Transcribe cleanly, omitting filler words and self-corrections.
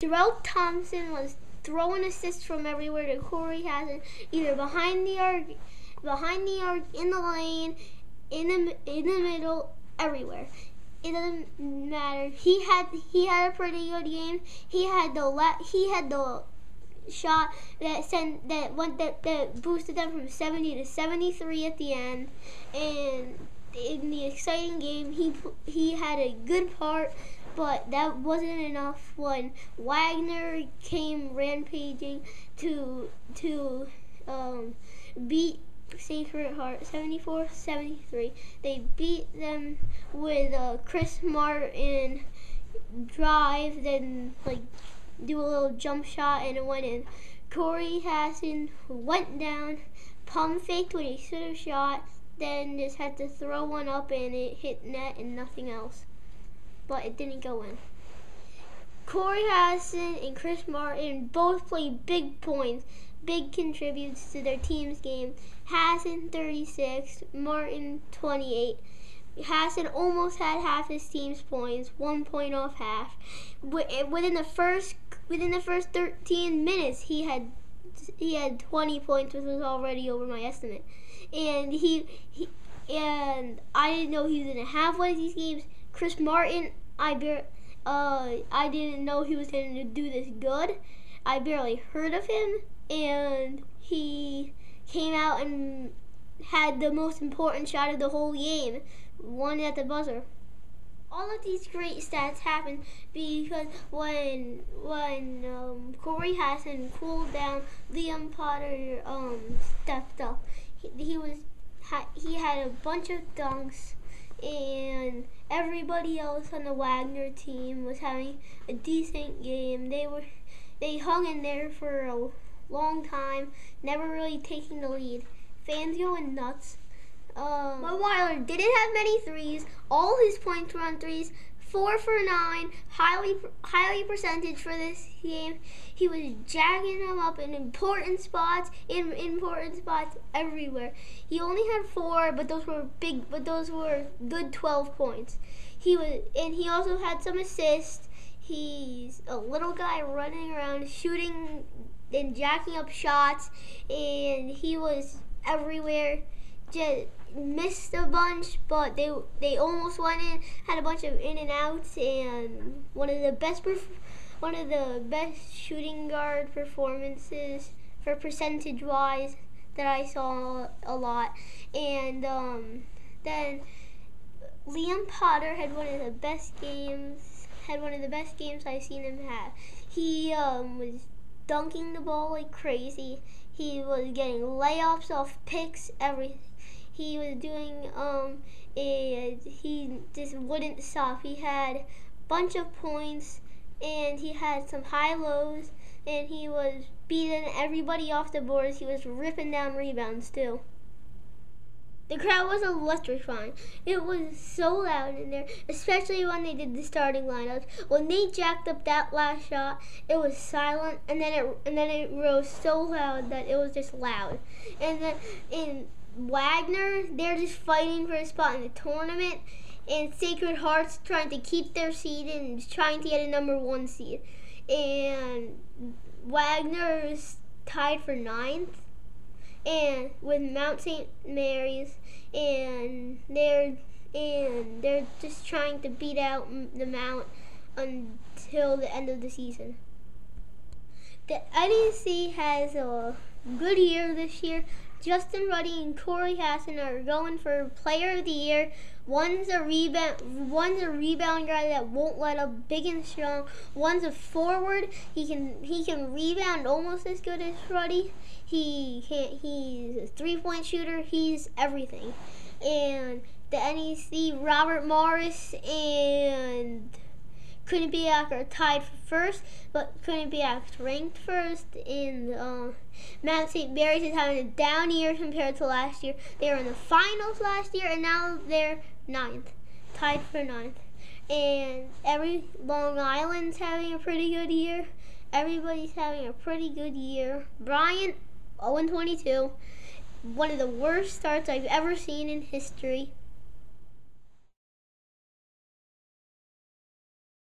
Darrell Thompson was throwing assists from everywhere to Corey Hassan, either behind the arc, in the lane, in the middle, everywhere. It doesn't matter. He had a pretty good game. He had the shot that boosted them from 70 to 73 at the end, and in the exciting game he had a good part, but that wasn't enough when Wagner came rampaging to beat Sacred Heart 74-73. They beat them with a Chris Martin drive, then do a little jump shot, and it went in. Corey Hassan went down, pump faked when he should have shot, then just had to throw one up and it hit net and nothing else. But it didn't go in. Corey Hassan and Chris Martin both played big points, big contributes to their team's game. Hassan 36, Martin 28. Hassan almost had half his team's points, 1 point off half. Within the first 13 minutes, he had 20 points, which was already over my estimate. And and I didn't know he was gonna have one of these games. Chris Martin, I didn't know he was gonna do this good. I barely heard of him, and he came out and had the most important shot of the whole game, won at the buzzer. All of these great stats happened because when Corey Hassan cooled down, Liam Potter stepped up. He had a bunch of dunks, and everybody else on the Wagner team was having a decent game. They hung in there for a long time, never really taking the lead. Fans going nuts. But Weiler didn't have many threes. All his points were on threes. 4 for 9, highly percentage for this game. He was jacking them up in important spots everywhere. He only had 4, but those were good 12 points. He also had some assists. He's a little guy running around, shooting and jacking up shots, and he was everywhere. Just missed a bunch, but they almost went in. Had a bunch of in and outs, and one of the best shooting guard performances for percentage wise that I saw a lot. And then Liam Potter had one of the best games I've seen him have. He was dunking the ball like crazy. He was getting layups off picks, everything. He was doing, he just wouldn't stop. He had a bunch of points, and he had some high lows, and he was beating everybody off the boards. He was ripping down rebounds too. The crowd was electrifying. It was so loud in there, especially when they did the starting lineups. When they jacked up that last shot, it was silent, and then it rose so loud that it was just loud. And then in Wagner, they're just fighting for a spot in the tournament, and Sacred Heart's trying to keep their seed and trying to get a number 1 seed. And Wagner is tied for 9th, and with Mount St. Mary's, and they're just trying to beat out the Mount until the end of the season. The NEC has a good year this year. Justin Ruddy and Corey Hassan are going for Player of the Year. One's a rebound guy that won't let up, big and strong. One's a forward. He can rebound almost as good as Ruddy. He's a 3-point shooter. He's everything. And the NEC, Robert Morris and Quinnipiac are tied for first, but Quinnipiac's ranked first. And Mount St. Mary's is having a down year compared to last year. They were in the finals last year, and now they're 9th, tied for 9th. And Long Island's having a pretty good year. Everybody's having a pretty good year. Bryant, 0-22. One of the worst starts I've ever seen in history.